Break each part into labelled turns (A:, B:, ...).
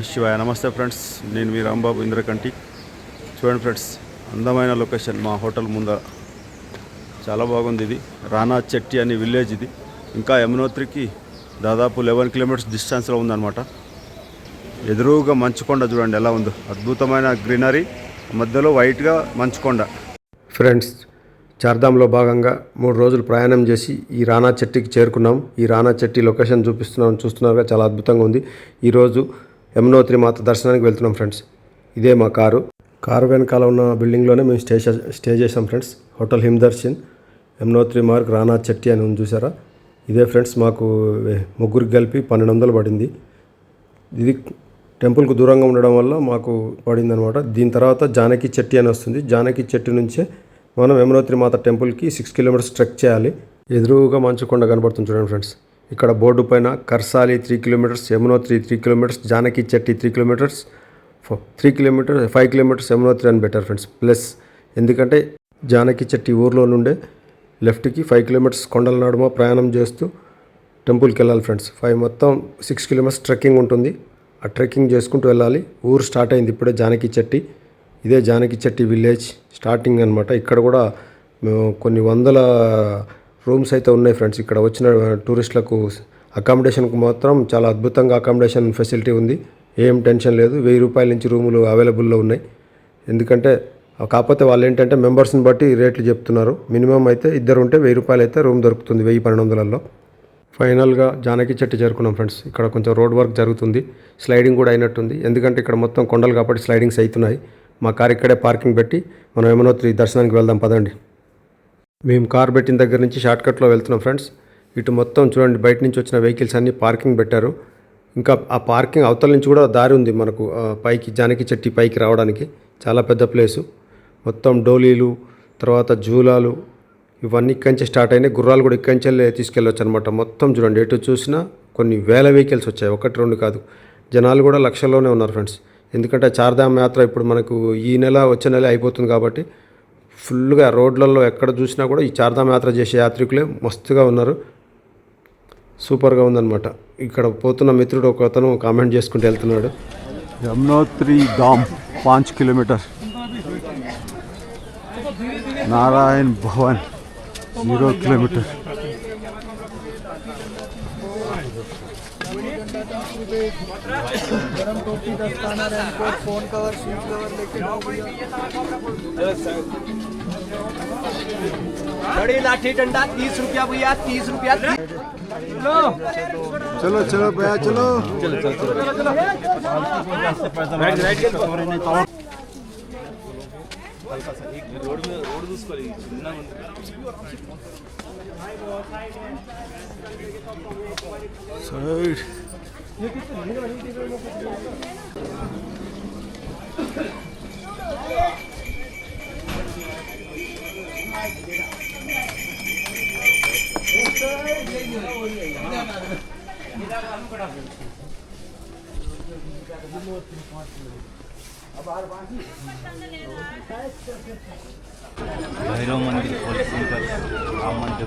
A: శివాయ నమస్తే ఫ్రెండ్స్, నేను మీ రాంబాబు ఇంద్రకంటి. చూడండి ఫ్రెండ్స్, అందమైన లొకేషన్ మా హోటల్ ముందర. చాలా బాగుంది. ఇది రానా చెట్టి అనే విలేజ్. ఇది ఇంకా యమునోత్రికి దాదాపు 11 కిలోమీటర్స్ డిస్టెన్స్లో ఉందన్నమాట. ఎదురుగా మంచుకొండ చూడండి ఎలా ఉందో, అద్భుతమైన గ్రీనరీ, మధ్యలో వైట్గా మంచుకొండ. ఫ్రెండ్స్, చార్ధాంలో భాగంగా 3 రోజులు ప్రయాణం చేసి ఈ రానా చెట్టికి చేరుకున్నాం. ఈ రానా చెట్టి లొకేషన్ చూస్తున్నారుగా, చాలా అద్భుతంగా ఉంది. ఈరోజు యమునోత్రి మాత దర్శనానికి వెళ్తున్నాం ఫ్రెండ్స్. ఇదే మా కారు వెనకాల ఉన్న బిల్డింగ్లోనే మేము స్టే చేసాం ఫ్రెండ్స్. హోటల్ హిమదర్శన్, యమునోత్రి మార్గ్, రానా చెట్టి అని ఉంది చూసారా. ఇదే ఫ్రెండ్స్, మాకు ముగ్గురికి కలిపి 1200 పడింది. ఇది టెంపుల్కు దూరంగా ఉండడం వల్ల మాకు పడింది అనమాట. దీని తర్వాత జానకి చెట్టి అని వస్తుంది. జానకి చెట్టు నుంచే మనం యమునోత్రి మాత టెంపుల్కి 6 కిలోమీటర్స్ ట్రెక్ చేయాలి. ఎదురుగా మంచుకొండ కనబడుతుంది చూడండి ఫ్రెండ్స్. ఇక్కడ బోర్డు పైన కర్సాలి 3 kilometres, Yamunotri 3 kilometres, Janaki Chetty 3 kilometres, 5 kilometres Yamunotri అని పెట్టారు ఫ్రెండ్స్. ప్లస్ ఎందుకంటే జానకి చెట్టి ఊర్లో నుండే లెఫ్ట్కి 5 కిలోమీటర్స్ కొండల నడుమ ప్రయాణం చేస్తూ టెంపుల్కి వెళ్ళాలి ఫ్రెండ్స్. మొత్తం 6 కిలోమీటర్స్ ట్రెక్కింగ్ ఉంటుంది. ఆ ట్రెక్కింగ్ చేసుకుంటూ వెళ్ళాలి. ఊరు స్టార్ట్ అయింది ఇప్పుడే, జానకి చెట్టి. ఇదే జానకి చెట్టి విలేజ్ స్టార్టింగ్ అనమాట. ఇక్కడ కూడా కొన్ని వందల రూమ్స్ అయితే ఉన్నాయి ఫ్రెండ్స్. ఇక్కడ వచ్చిన టూరిస్టులకు అకామిడేషన్కు మాత్రం చాలా అద్భుతంగా అకామిడేషన్ ఫెసిలిటీ ఉంది. ఏం టెన్షన్ లేదు. 1000 రూపాయల నుంచి రూములు అవైలబుల్లో ఉన్నాయి. ఎందుకంటే కాకపోతే వాళ్ళు ఏంటంటే మెంబర్స్ని బట్టి రేట్లు చెప్తున్నారు. మినిమం అయితే 2 ఉంటే 1000 రూపాయలు అయితే రూమ్ దొరుకుతుంది 1000-1200లో. ఫైనల్గా జానకి చెట్టు చేరుకున్నాం ఫ్రెండ్స్. ఇక్కడ కొంచెం రోడ్ వర్క్ జరుగుతుంది, స్లైడింగ్ కూడా అయినట్టుంది. ఎందుకంటే ఇక్కడ మొత్తం కొండలు కాబట్టి స్లైడింగ్స్ అవుతున్నాయి. మా కార్ ఇక్కడే పార్కింగ్ పెట్టి మనం యమునోత్రి దర్శనానికి వెళ్దాం పదండి. మేము కార్ పెట్టిన దగ్గర నుంచి షార్ట్కట్లో వెళ్తున్నాం ఫ్రెండ్స్. ఇటు మొత్తం చూడండి, బయట నుంచి వచ్చిన వెహికల్స్ అన్నీ పార్కింగ్ పెట్టారు. ఇంకా ఆ పార్కింగ్ అవతల నుంచి కూడా దారి ఉంది మనకు పైకి, జానకి చెట్టి పైకి రావడానికి. చాలా పెద్ద ప్లేసు. మొత్తం డోలీలు, తర్వాత జూలాలు ఇవన్నీ ఇక్కడి నుంచి స్టార్ట్ అయినాయి. గుర్రాలు కూడా ఇక్కడి నుంచి తీసుకెళ్ళొచ్చు అనమాట. మొత్తం చూడండి, ఎటు చూసినా కొన్ని వేల వెహికల్స్ వచ్చాయి, 1-2 కాదు. జనాలు కూడా లక్షల్లోనే ఉన్నారు ఫ్రెండ్స్. ఎందుకంటే చార్ధామ్ యాత్ర ఇప్పుడు మనకు ఈ నెల వచ్చే నెల అయిపోతుంది కాబట్టి ఫుల్గా రోడ్లలో ఎక్కడ చూసినా కూడా ఈ చార్ధామ్ యాత్ర చేసే యాత్రికులే మస్తుగా ఉన్నారు. సూపర్గా ఉందన్నమాట. ఇక్కడ పోతున్న మిత్రుడు ఒక అతను కామెంట్ చేసుకుంటూ వెళ్తున్నాడు. యమునోత్రి ధామ్ 5 కిలోమీటర్, నారాయణ్ భవన్ 0 కిలోमीटर. गरम टोपी 10 खाना, raincoat, phone cover, shoes cover लेके बड़ी लाठी डंडा 30 रुपया भैया, 30 रुपया. चलो चलो भैया, चलो चलो चलो चलो. रोड చూసుకోవాలి. Side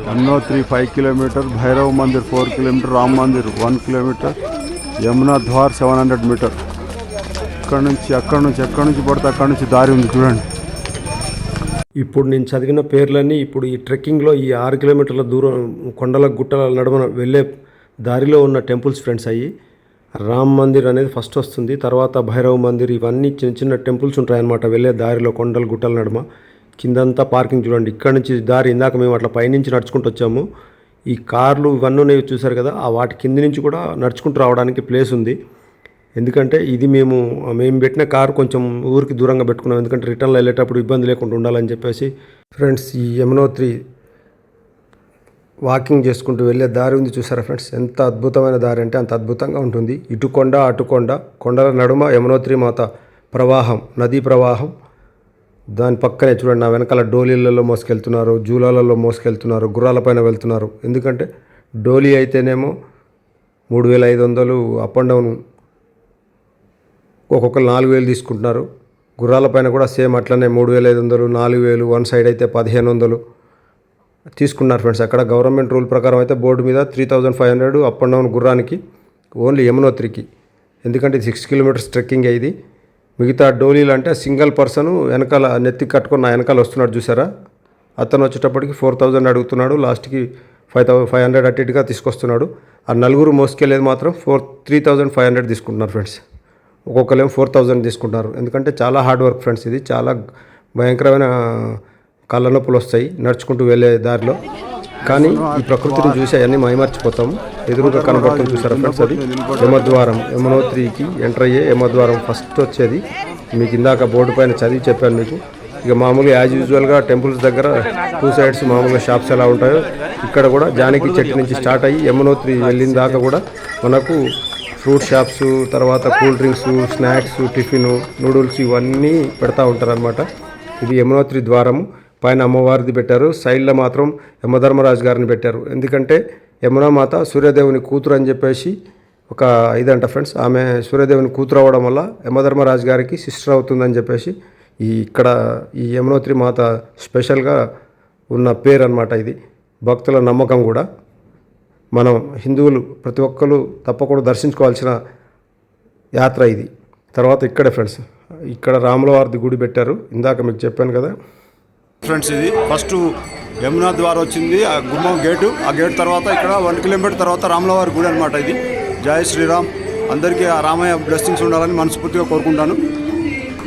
A: Yamunotri 5 kilometer, Bhairav Mandir 4 kilometer, Ram Mandir 1 kilometer, Yamuna Dwar 700 meter. ఎక్కడి నుంచి పడితే అక్కడి నుంచి దారి ఉంది చూడండి. ఇప్పుడు నేను చదివిన పేర్లన్నీ ఇప్పుడు ఈ ట్రెక్కింగ్లో ఈ 6 కిలోమీటర్ల దూరం కొండల గుట్టల నడుమన వెళ్ళే దారిలో ఉన్న టెంపుల్స్ ఫ్రెండ్స్. అయ్యి రామ్ మందిర్ అనేది ఫస్ట్ వస్తుంది, తర్వాత భైరవ్ మందిర్, ఇవన్నీ చిన్న చిన్న టెంపుల్స్ ఉంటాయన్నమాట వెళ్ళే దారిలో కొండల గుట్టల నడుమ. కిందంతా పార్కింగ్ చూడండి. ఇక్కడ నుంచి దారి ఇందాక మేము అట్లా పైనుంచి నడుచుకుంటూ వచ్చాము. ఈ కార్లు ఇవన్నీ ఉన్నాయి చూసారు కదా, ఆ వాటి కింద నుంచి కూడా నడుచుకుంటూ రావడానికి ప్లేస్ ఉంది. ఎందుకంటే ఇది మేము పెట్టిన కారు కొంచెం ఊరికి దూరంగా పెట్టుకున్నాం, ఎందుకంటే రిటర్న్లో వెళ్ళేటప్పుడు ఇబ్బంది లేకుండా ఉండాలని చెప్పేసి. ఫ్రెండ్స్, ఈ యమునోత్రి వాకింగ్ చేసుకుంటూ వెళ్ళే దారి ఉంది చూసారా ఫ్రెండ్స్. ఎంత అద్భుతమైన దారి అంటే అంత అద్భుతంగా ఉంటుంది. ఇటు కొండ అటు కొండ, కొండల నడుమ యమునోత్రి మాత ప్రవాహం, నదీ ప్రవాహం. దాని పక్కనే చూడండి, నా వెనకాల డోలీలలో మోసుకెళ్తున్నారు, జూలాలలో మోసుకెళ్తున్నారు, గుర్రాలపైన వెళ్తున్నారు. ఎందుకంటే డోలీ అయితేనేమో 3500 అప్ అండ్ డౌన్, ఒక్కొక్కరు 4000 తీసుకుంటున్నారు. గుర్రాలపైన కూడా సేమ్ అట్లనే 3500, 4000, వన్ సైడ్ అయితే 1500 తీసుకున్నారు ఫ్రెండ్స్. అక్కడ గవర్నమెంట్ రూల్ ప్రకారం అయితే బోర్డు మీద 3500 అప్ అండ్ డౌన్ గుర్రానికి, ఓన్లీ యమునోత్రికి.
B: ఎందుకంటే 6 కిలోమీటర్స్ ట్రెక్కింగ్ ఇది. మిగతా డోలీలు అంటే సింగిల్ పర్సన్ వెనకాల నెత్తి కట్టుకుని నా వెనకాల వస్తున్నాడు చూసారా, అతను వచ్చేటప్పటికి 4000 అడుగుతున్నాడు. లాస్ట్కి 5500 అటు ఇటుగా తీసుకొస్తున్నాడు. ఆ నలుగురు మోసుకెళ్ళేది మాత్రం 3500 తీసుకుంటున్నారు ఫ్రెండ్స్. ఒక్కొక్కరేమో 4000 తీసుకుంటున్నారు. ఎందుకంటే చాలా హార్డ్ వర్క్ ఫ్రెండ్స్. ఇది చాలా భయంకరమైన కాళ్ళ నొప్పులు వస్తాయి నడుచుకుంటూ వెళ్ళే దారిలో. కానీ ఈ ప్రకృతిని చూసి అవన్నీ మైమర్చిపోతాము. ఎదురుగా కనబడుతుంది చూసారా ఫ్రెండ్స్, అది యమద్వారం. యమునోత్రికి ఎంటర్ అయ్యే యమద్వారం ఫస్ట్ వచ్చేది. మీకు ఇందాక బోర్డు పైన చదివి చెప్పాను మీకు. ఇక మామూలుగా యాజ్ యూజువల్గా టెంపుల్స్ దగ్గర 2 సైడ్స్ మామూలుగా షాప్స్ ఎలా ఉంటాయో ఇక్కడ కూడా జానకి చెట్టు నుంచి స్టార్ట్ అయ్యి యమునోత్రి వెళ్ళిన దాకా కూడా మనకు ఫ్రూట్ షాప్స్, తర్వాత cool drinks, snacks, tiffin, noodles ఇవన్నీ పెడతా ఉంటారనమాట. ఇది యమునోత్రి ద్వారము. పైన అమ్మవారిది పెట్టారు, సైడ్లో మాత్రం యమధర్మరాజు గారిని పెట్టారు. ఎందుకంటే యమునామాత సూర్యదేవుని కూతురు అని చెప్పేసి ఒక ఇదంట ఫ్రెండ్స్. ఆమె సూర్యదేవుని కూతురు అవ్వడం వల్ల యమధర్మరాజు గారికి సిస్టర్ అవుతుందని చెప్పేసి ఇక్కడ ఈ యమునోత్రి మాత స్పెషల్గా ఉన్న పేరు అనమాట. ఇది భక్తుల నమ్మకం కూడా. మనం హిందువులు ప్రతి ఒక్కరు తప్పకుండా దర్శించుకోవాల్సిన యాత్ర ఇది. తర్వాత ఇక్కడే ఫ్రెండ్స్, ఇక్కడ రాములవారిది గుడి పెట్టారు, ఇందాక మీకు చెప్పాను కదా
A: ఫ్రెండ్స్. ఇది ఫస్ట్ యమునా ద్వారం వచ్చింది, ఆ గుమ్మం గేటు. ఆ గేట్ తర్వాత ఇక్కడ 1 కిలోమీటర్ తర్వాత రాములవారి గుడి అనమాట. ఇది జై శ్రీరామ్. అందరికీ ఆ రామయ్య బ్లెస్సింగ్స్ ఉండాలని మనస్ఫూర్తిగా కోరుకుంటాను.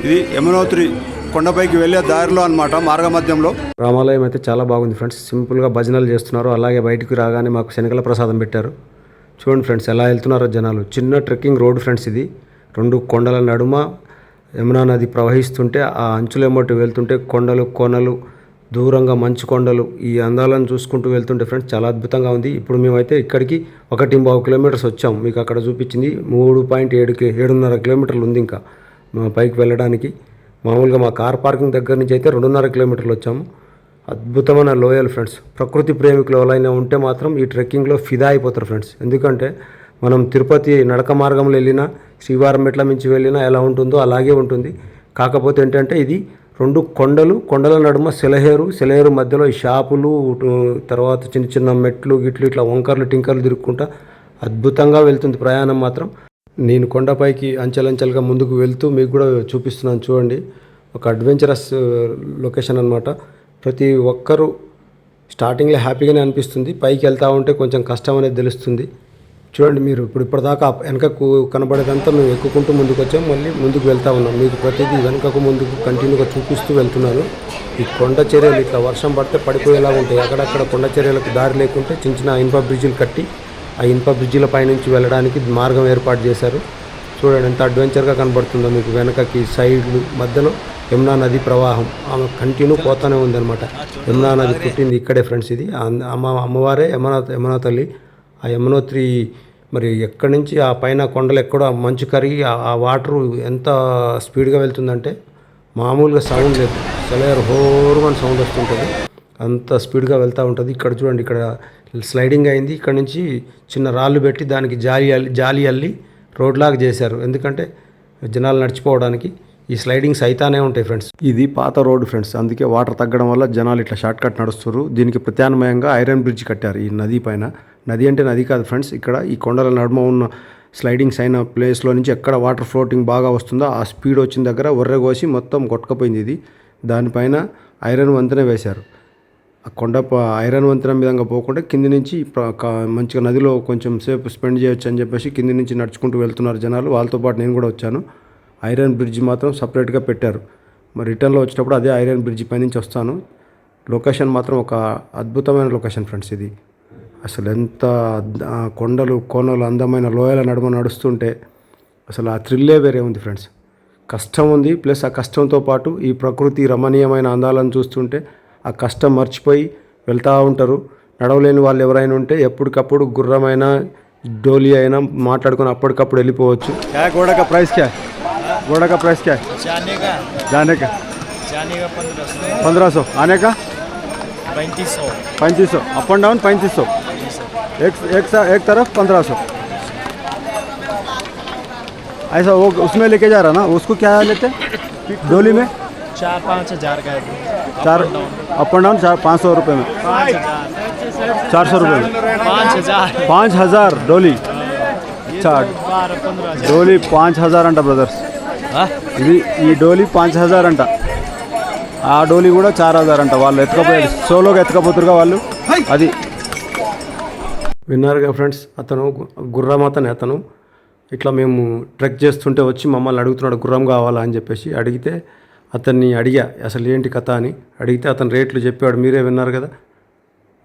A: ఇది యమునోత్రి కొండపైకి వెళ్ళే దారిలో అనమాట, మార్గ మధ్యంలో.
B: రామాలయం అయితే చాలా బాగుంది ఫ్రెండ్స్. సింపుల్గా భజనలు చేస్తున్నారు. అలాగే బయటికి రాగానే మాకు శనగల ప్రసాదం పెట్టారు. చూడండి ఫ్రెండ్స్ ఎలా వెళ్తున్నారో జనాలు. చిన్న ట్రెక్కింగ్ రోడ్ ఫ్రెండ్స్ ఇది. 2 కొండల నడుమ యమునా నది ప్రవహిస్తుంటే ఆ అంచులేమోటి వెళ్తుంటే కొండలు, కోనలు, దూరంగా మంచు కొండలు, ఈ అందాలను చూసుకుంటూ వెళ్తుంటే ఫ్రెండ్స్ చాలా అద్భుతంగా ఉంది. ఇప్పుడు మేమైతే ఇక్కడికి 1.5 కిలోమీటర్స్ వచ్చాం. మీకు అక్కడ చూపించింది 3.7 కిలోమీటర్లు ఉంది ఇంకా పైకి వెళ్ళడానికి. మామూలుగా మా కార్ పార్కింగ్ దగ్గర నుంచి అయితే 2.5 కిలోమీటర్లు వచ్చాము. అద్భుతమైన లోయలు ఫ్రెండ్స్. ప్రకృతి ప్రేమికులు ఎవరైనా ఉంటే మాత్రం ఈ ట్రెక్కింగ్లో ఫిదా అయిపోతారు ఫ్రెండ్స్. ఎందుకంటే మనం తిరుపతి నడక మార్గంలో వెళ్ళినా, శ్రీవారం మెట్ల మించి వెళ్ళినా ఎలా ఉంటుందో అలాగే ఉంటుంది. కాకపోతే ఏంటంటే ఇది 2 కొండలు, కొండల నడుమ సెలయేరు మధ్యలో ఈ షాపులు, తర్వాత చిన్న చిన్న మెట్లు గిట్లు ఇట్లా వంకర్లు టింకర్లు తిరుక్కుంటా అద్భుతంగా వెళ్తుంది ప్రయాణం మాత్రం. నేను కొండపైకి అంచెలంచెలుగా ముందుకు వెళ్తూ మీకు కూడా చూపిస్తున్నాను చూడండి. ఒక అడ్వెంచరస్ లొకేషన్ అనమాట. ప్రతి ఒక్కరూ స్టార్టింగ్లో హ్యాపీగానే అనిపిస్తుంది, పైకి వెళ్తూ ఉంటే కొంచెం కష్టం అనేది తెలుస్తుంది. చూడండి మీరు ఇప్పటిదాకా వెనకకు కనబడేదంతా మేము ఎక్కుకుంటూ ముందుకు వచ్చాము, మళ్ళీ ముందుకు వెళ్తూ ఉన్నాం. మీకు ప్రతిదీ వెనకకు ముందుకు కంటిన్యూగా చూపిస్తూ వెళ్తున్నాను. ఈ కొండ చర్యలు ఇట్లా వర్షం పడితే పడిపోయేలాగా ఉంటాయి. అక్కడక్కడ కొండ చర్యలకు దారి లేకుంటే చిన్న చిన్న ఇనుప బ్రిడ్జిలు కట్టి ఆ ఇనుప బ్రిడ్జిల పైనుంచి వెళ్ళడానికి మార్గం ఏర్పాటు చేశారు. చూడండి ఎంత అడ్వెంచర్గా కనబడుతుందో మీకు. వెనకకి సైడ్లు మధ్యలో యమునా నది ప్రవాహం ఆమె కంటిన్యూ పోతూనే ఉందన్నమాట. యమునా నది పుట్టింది ఇక్కడే ఫ్రెండ్స్. ఇది అమ్మవారే యమునా తల్లి. ఆ యమునోత్రి మరి ఎక్కడి నుంచి ఆ పైన కొండలు ఎక్కడో మంచు కరిగి ఆ వాటరు ఎంత స్పీడ్గా వెళ్తుందంటే మామూలుగా సౌండ్ లేదు. సెలయర్ హోరుమని సౌండ్ వస్తుంటుంది, అంత స్పీడ్గా వెళ్తూ ఉంటుంది. ఇక్కడ చూడండి, ఇక్కడ స్లైడింగ్ అయింది. ఇక్కడ నుంచి చిన్న రాళ్ళు పెట్టి దానికి జాలి అల్లి రోడ్లాగా చేశారు. ఎందుకంటే జనాలు నడిచిపోవడానికి ఈ స్లైడింగ్స్ అయితానే ఉంటాయి ఫ్రెండ్స్. ఇది పాత రోడ్డు ఫ్రెండ్స్, అందుకే వాటర్ తగ్గడం వల్ల జనాలు ఇట్లా షార్ట్ కట్ నడుస్తారు. దీనికి ప్రత్యామ్నాయంగా ఐరన్ బ్రిడ్జ్ కట్టారు ఈ నది పైన. నది అంటే నది కాదు ఫ్రెండ్స్, ఇక్కడ ఈ కొండల నడుమ ఉన్న స్లైడింగ్స్ అయిన ప్లేస్లో నుంచి ఎక్కడ వాటర్ ఫ్లోటింగ్ బాగా వస్తుందో ఆ స్పీడ్ వచ్చిన దగ్గర ఒర్రెగోసి మొత్తం కొట్టుకుపోయింది ఇది. దానిపైన ఐరన్ వంతెన వేశారు. ఆ కొండ ఐరన్ వంతెన విధంగా పోకుండా కింది నుంచి మంచిగా నదిలో కొంచెం సేపు స్పెండ్ చేయొచ్చు అని చెప్పేసి కింది నుంచి నడుచుకుంటూ వెళ్తున్నారు జనాలు. వాళ్ళతో పాటు నేను కూడా వచ్చాను. ఐరన్ బ్రిడ్జ్ మాత్రం సపరేట్గా పెట్టారు. మరి రిటర్న్లో వచ్చేటప్పుడు అదే ఐరన్ బ్రిడ్జ్ పై నుంచి వస్తాను. లొకేషన్ మాత్రం ఒక అద్భుతమైన లొకేషన్ ఫ్రెండ్స్. ఇది అసలు ఎంత కొండలు కోనలు అందమైన లోయల నడుమ నడుస్తుంటే అసలు ఆ థ్రిల్లే వేరే ఉంది ఫ్రెండ్స్. కష్టం ఉంది, ప్లస్ ఆ కష్టంతో పాటు ఈ ప్రకృతి రమణీయమైన అందాలను చూస్తుంటే ఆ కష్టం మర్చిపోయి వెళ్తూ ఉంటారు. నడవలేని వాళ్ళు ఎవరైనా ఉంటే ఎప్పటికప్పుడు గుర్రమైన డోలీ అయినా మాట్లాడుకొని అప్పటికప్పుడు వెళ్ళిపోవచ్చు. గోడ కా ప్రైస్ క్యా? घोड़ा का प्राइस क्या है? जाने का 1500, आने का 3500, अप एंड डाउन 3500, एक तरफ 1500 ऐसा. वो उसमें लेके जा रहा ना, उसको क्या लेते डोली में?
C: 4-5 हज़ार का है.
B: 4 अप एंड डाउन 500 रुपये में, 400 रुपये में
C: 5000
B: 5000 डोली.
A: अच्छा डोली 5000 अंट ब्रदर्स ఇది ఈ డోలీ 5000 అంట ఆ డోలీ కూడా 4000 అంట వాళ్ళు ఎత్తుకపోయారు సోలోగా ఎత్తుకపోతురుగా వాళ్ళు అది
B: విన్నారుగా ఫ్రెండ్స్ అతను అతను ఇట్లా మేము ట్రెక్ చేస్తుంటే వచ్చి మమ్మల్ని అడుగుతున్నాడు గుర్రం కావాలా అని చెప్పేసి అడిగితే అతన్ని అడిగా అసలు ఏంటి కథ అని అడిగితే అతను రేట్లు చెప్పాడు మీరే విన్నారు కదా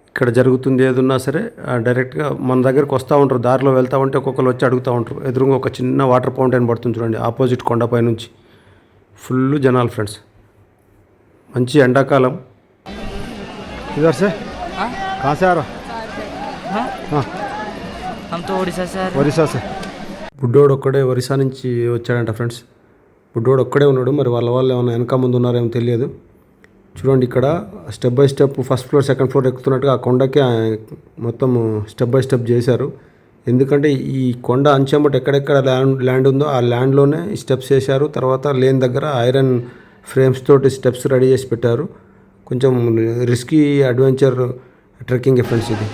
B: ఇక్కడ జరుగుతుంది ఏదున్నా సరే డైరెక్ట్గా మన దగ్గరకు వస్తూ ఉంటారు దారిలో వెళ్తూ ఉంటే ఒక్కొక్కరు వచ్చి అడుగుతూ ఉంటారు ఎదురుగా ఒక చిన్న వాటర్ ఫౌంటైన్ పడుతుంది చూడండి ఆపోజిట్ కొండపై నుంచి ఫుల్ జనాలు ఫ్రెండ్స్ మంచి ఎండాకాలం
A: इधर से कहाँ से आ रहा
C: हम तो उड़ीसा से आ रहे हैं।
A: ఒరిస్సా से
B: బుడ్డోడు ఒక్కడే ఒరిస్సా నుంచి వచ్చాడంట ఫ్రెండ్స్ బుడ్డోడు ఒక్కడే ఉన్నాడు మరి వాళ్ళ వాళ్ళు ఏమైనా వెనక ముందు ఉన్నారేమో తెలియదు చూడండి ఇక్కడ step by step first floor second floor ఎక్కుతున్నట్టుగా ఆ కొండకి మొత్తం స్టెప్ బై స్టెప్ చేశారు ఎందుకంటే ఈ కొండ అంచెమ్మట ఎక్కడెక్కడ ల్యాండ్ ఉందో ఆ ల్యాండ్లోనే స్టెప్స్ వేశారు తర్వాత లేన్ దగ్గర ఐరన్ ఫ్రేమ్స్ తోటి స్టెప్స్ రెడీ చేసి పెట్టారు కొంచెం రిస్కీ అడ్వెంచర్ ట్రెక్కింగ్ ఫ్రెండ్స్ ఇది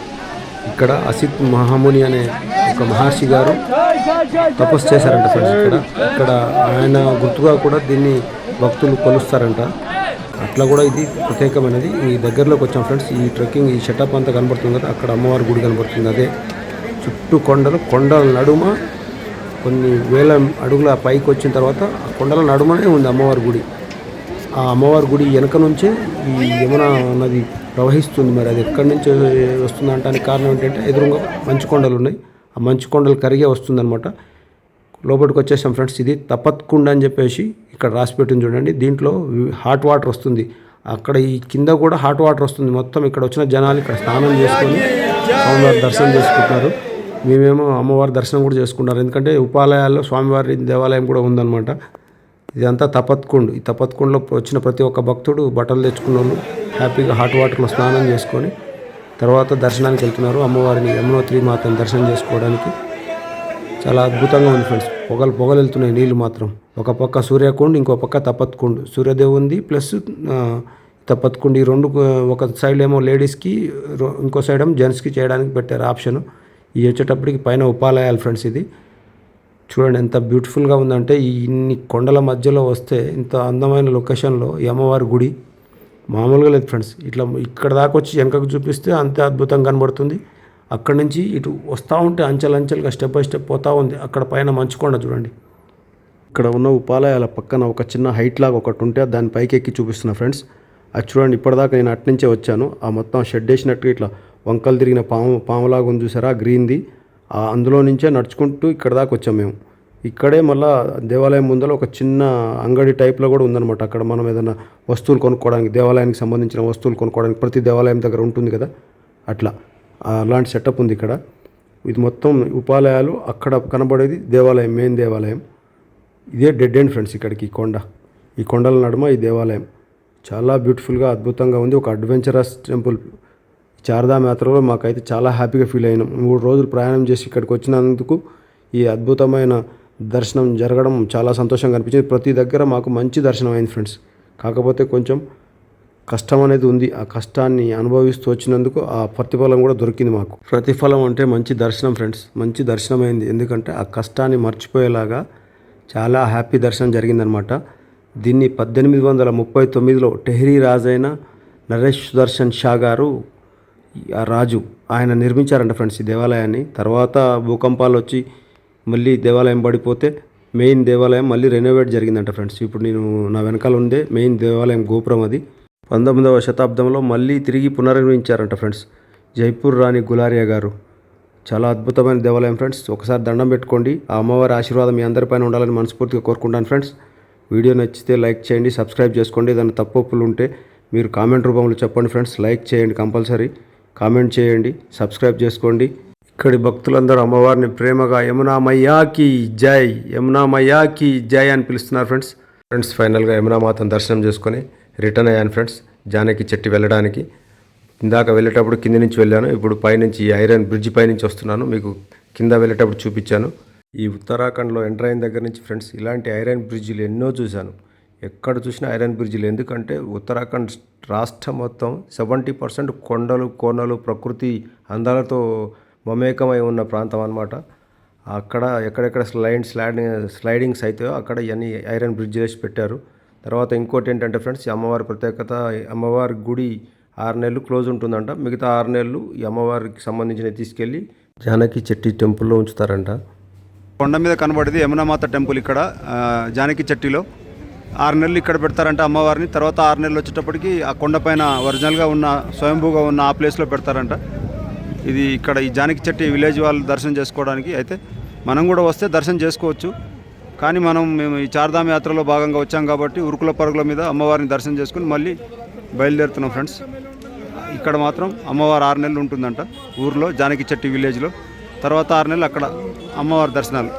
B: ఇక్కడ అసిత్ మహాముని అనే ఒక మహర్షి గారు తపస్సు చేశారంట ఫ్రెండ్స్ ఇక్కడ ఆయన గుర్తుగా కూడా దీన్ని భక్తులు కొలుస్తారంట అట్లా కూడా ఇది ప్రత్యేకమైనది ఈ దగ్గరలోకి వచ్చాం ఫ్రెండ్స్ ఈ ట్రెక్కింగ్ ఈ సెటప్ అంతా కనబడుతుంది కదా అక్కడ అమ్మవారి గుడి కనబడుతుంది అదే చుట్టూ కొండల నడుమ కొన్ని వేల అడుగుల పైకి వచ్చిన తర్వాత ఆ కొండల నడుమనే ఉంది అమ్మవారి గుడి ఆ అమ్మవారి గుడి వెనక నుంచే ఈ యమునా నది ప్రవహిస్తుంది మరి అది ఎక్కడి నుంచి వస్తుంది అంటానికి కారణం ఏంటంటే ఎదురుగా మంచు కొండలు ఉన్నాయి ఆ మంచు కొండలు కరిగే వస్తుందన్నమాట లోపలికి వచ్చేసాం ఫ్రెండ్స్ ఇది తపత్కుండ్ అని చెప్పేసి ఇక్కడ రాసిపెట్టింది చూడండి దీంట్లో హాట్ వాటర్ వస్తుంది అక్కడ ఈ కింద కూడా హాట్ వాటర్ వస్తుంది మొత్తం ఇక్కడ వచ్చిన జనాలు ఇక్కడ స్నానం చేసుకొని స్వామివారి దర్శనం చేసుకుంటారు మేమేమో అమ్మవారి దర్శనం కూడా చేసుకుంటారు ఎందుకంటే ఉపాలయాల్లో స్వామివారి దేవాలయం కూడా ఉందన్నమాట ఇదంతా తపత్కుండ్ ఈ తపత్కుండ్లో వచ్చిన ప్రతి ఒక్క భక్తుడు బట్టలు తెచ్చుకున్న వాళ్ళు హ్యాపీగా హాట్ వాటర్లో స్నానం చేసుకొని తర్వాత దర్శనానికి వెళ్తున్నారు అమ్మవారిని యమునోత్రి మాతని దర్శనం చేసుకోవడానికి చాలా అద్భుతంగా ఉంది ఫ్రెండ్స్ పొగలు వెళ్తున్నాయి నీళ్ళు మాత్రం ఒక పక్క సూర్యకుండ్ ఇంకో పక్క తపత్కుండ్ సూర్యదేవుంది ప్లస్ తపత్కుండ్ ఈ రెండు ఒక సైడ్ ఏమో లేడీస్కి ఇంకో సైడ్ ఏమో జెంట్స్కి చేయడానికి పెట్టారు ఆప్షన్ ఈ వచ్చేటప్పటికి పైన ఉపాలయాలు ఫ్రెండ్స్ ఇది చూడండి ఎంత బ్యూటిఫుల్గా ఉందంటే ఈ ఇన్ని కొండల మధ్యలో వస్తే ఇంత అందమైన లొకేషన్లో ఈ అమ్మవారి గుడి మామూలుగా లేదు ఫ్రెండ్స్ ఇట్లా ఇక్కడ దాకా వచ్చి వెనకకు చూపిస్తే అంతే అద్భుతంగా కనబడుతుంది అక్కడి నుంచి ఇటు వస్తూ ఉంటే అంచెలంచెలుగా స్టెప్ బై స్టెప్ పోతూ ఉంది అక్కడ పైన మంచుకొండ చూడండి ఇక్కడ ఉన్న ఉపాలయాల పక్కన ఒక చిన్న హైట్ లాగా ఒకటి ఉంటే దాని పైకి ఎక్కి చూపిస్తున్నా ఫ్రెండ్స్ అది చూడండి ఇప్పటిదాకా నేను అట్నుంచే వచ్చాను ఆ మొత్తం షెడ్ వేసినట్టుగా ఇట్లా వంకలు తిరిగిన పాములాగా ఉంది చూసారా గ్రీన్ది అందులో నుంచే నడుచుకుంటూ ఇక్కడ దాకా వచ్చాం మేము ఇక్కడే మళ్ళీ దేవాలయం ముందర ఒక చిన్న అంగడి టైప్లో కూడా ఉందన్నమాట అక్కడ మనం ఏదైనా వస్తువులు కొనుక్కోవడానికి దేవాలయానికి సంబంధించిన వస్తువులు కొనుక్కోవడానికి ప్రతి దేవాలయం దగ్గర ఉంటుంది కదా అట్లా అలాంటి సెటప్ ఉంది ఇక్కడ ఇది మొత్తం ఉపాలయాలు అక్కడ కనబడేది దేవాలయం మెయిన్ దేవాలయం ఇదే డెడ్ ఎండ్ ఫ్రెండ్స్ ఇక్కడికి ఈ కొండల నడుమ ఈ దేవాలయం చాలా బ్యూటిఫుల్గా అద్భుతంగా ఉంది ఒక అడ్వెంచరస్ టెంపుల్ చార్ధామ్ యాత్రలో మాకైతే చాలా హ్యాపీగా ఫీల్ అయినాం 3 రోజులు ప్రయాణం చేసి ఇక్కడికి వచ్చినందుకు ఈ అద్భుతమైన దర్శనం జరగడం చాలా సంతోషంగా అనిపించింది ప్రతి దగ్గర మాకు మంచి దర్శనం అయింది ఫ్రెండ్స్ కాకపోతే కొంచెం కష్టం అనేది ఉంది ఆ కష్టాన్ని అనుభవిస్తూ వచ్చినందుకు ఆ ప్రతిఫలం కూడా దొరికింది మాకు ప్రతిఫలం అంటే మంచి దర్శనం ఫ్రెండ్స్ మంచి దర్శనం అయింది ఎందుకంటే ఆ కష్టాన్ని మర్చిపోయేలాగా చాలా హ్యాపీ దర్శనం జరిగిందనమాట దీన్ని 1839లో టెహ్రీ రాజైన నరేష్ సుదర్శన్ షా గారు ఆ రాజు ఆయన నిర్మించారంట ఫ్రెండ్స్ ఈ దేవాలయాన్ని తర్వాత భూకంపాలు వచ్చి మళ్ళీ దేవాలయం పడిపోతే మెయిన్ దేవాలయం మళ్ళీ రెనోవేట్ జరిగిందంట ఫ్రెండ్స్ ఇప్పుడు నేను నా వెనకాల ఉండే మెయిన్ దేవాలయం గోపురం అది 19వ శతాబ్దంలో మళ్ళీ తిరిగి పునర్నిర్మించారంట ఫ్రెండ్స్ జైపూర్ రాణి గులారియా గారు చాలా అద్భుతమైన దేవాలయం ఫ్రెండ్స్ ఒకసారి దండం పెట్టుకోండి ఆ అమ్మవారి ఆశీర్వాదం మీ అందరిపైన ఉండాలని మనస్ఫూర్తిగా కోరుకుంటాను ఫ్రెండ్స్ వీడియో నచ్చితే లైక్ చేయండి సబ్స్క్రైబ్ చేసుకోండి ఏదైనా తప్పులు ఉంటే మీరు కామెంట్ రూపంలో చెప్పండి ఫ్రెండ్స్ లైక్ చేయండి కంపల్సరీ కామెంట్ చేయండి సబ్స్క్రైబ్ చేసుకోండి ఇక్కడి భక్తులందరూ అమ్మవారిని ప్రేమగా యమునా మయ్యాకి జై అని పిలుస్తున్నారు ఫ్రెండ్స్ ఫైనల్గా యమునా మాతను దర్శనం చేసుకొని రిటర్న్ అయ్యాను ఫ్రెండ్స్ జానకి చెట్టు వెళ్ళడానికి ఇందాక వెళ్ళేటప్పుడు కింద నుంచి వెళ్ళాను ఇప్పుడు పైనుంచి ఐరన్ బ్రిడ్జ్ పైనుంచి వస్తున్నాను మీకు కింద వెళ్ళేటప్పుడు చూపించాను ఈ ఉత్తరాఖండ్లో ఎంటర్ అయిన దగ్గర నుంచి ఫ్రెండ్స్ ఇలాంటి ఐరన్ బ్రిడ్జిలు ఎన్నో చూశాను ఎక్కడ చూసినా ఐరన్ బ్రిడ్జిలు ఎందుకంటే ఉత్తరాఖండ్ రాష్ట్రం మొత్తం 70% కొండలు కోనలు ప్రకృతి అందాలతో మమేకమై ఉన్న ప్రాంతం అన్నమాట అక్కడ ఎక్కడెక్కడ స్లైడింగ్స్ అవుతాయో అక్కడ ఇవన్నీ ఐరన్ బ్రిడ్జ్ వేసి పెట్టారు. తర్వాత ఇంకోటి ఏంటంటే ఫ్రెండ్స్, ఈ అమ్మవారి ప్రత్యేకత, అమ్మవారి గుడి 6 నెలలు క్లోజ్ ఉంటుందంట. మిగతా 6 నెలలు ఈ అమ్మవారికి సంబంధించినవి తీసుకెళ్ళి జానకి చెట్టి టెంపుల్లో ఉంచుతారంట.
A: కొండ మీద కనబడేది యమునామాత టెంపుల్. ఇక్కడ జానకి చెట్టిలో 6 నెలలు ఇక్కడ పెడతారంట అమ్మవారిని. తర్వాత 6 నెలలు వచ్చేటప్పటికి ఆ కొండపైన ఒరిజినల్గా ఉన్న స్వయంభూగా ఉన్న ఆ ప్లేస్లో పెడతారంట. ఇది ఇక్కడ ఈ జానకి చెట్టి విలేజ్ వాళ్ళు దర్శనం చేసుకోవడానికి. అయితే మనం కూడా వస్తే దర్శనం చేసుకోవచ్చు. కానీ మేము ఈ చార్ధామ్ యాత్రలో భాగంగా వచ్చాం కాబట్టి ఉరుకుల పరుగుల మీద అమ్మవారిని దర్శనం చేసుకుని మళ్ళీ బయలుదేరుతున్నాం ఫ్రెండ్స్. ఇక్కడ మాత్రం అమ్మవారు 6 నెలలు ఉంటుందంట ఊర్లో, జానకి చెట్టి విలేజ్లో. తర్వాత 6 నెలలు అక్కడ అమ్మవారి దర్శనాలు.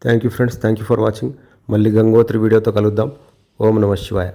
B: Thank you friends, thank you for watching. మళ్ళీ గంగోత్రి వీడియోతో కలుద్దాం. ఓం నమః శివాయ.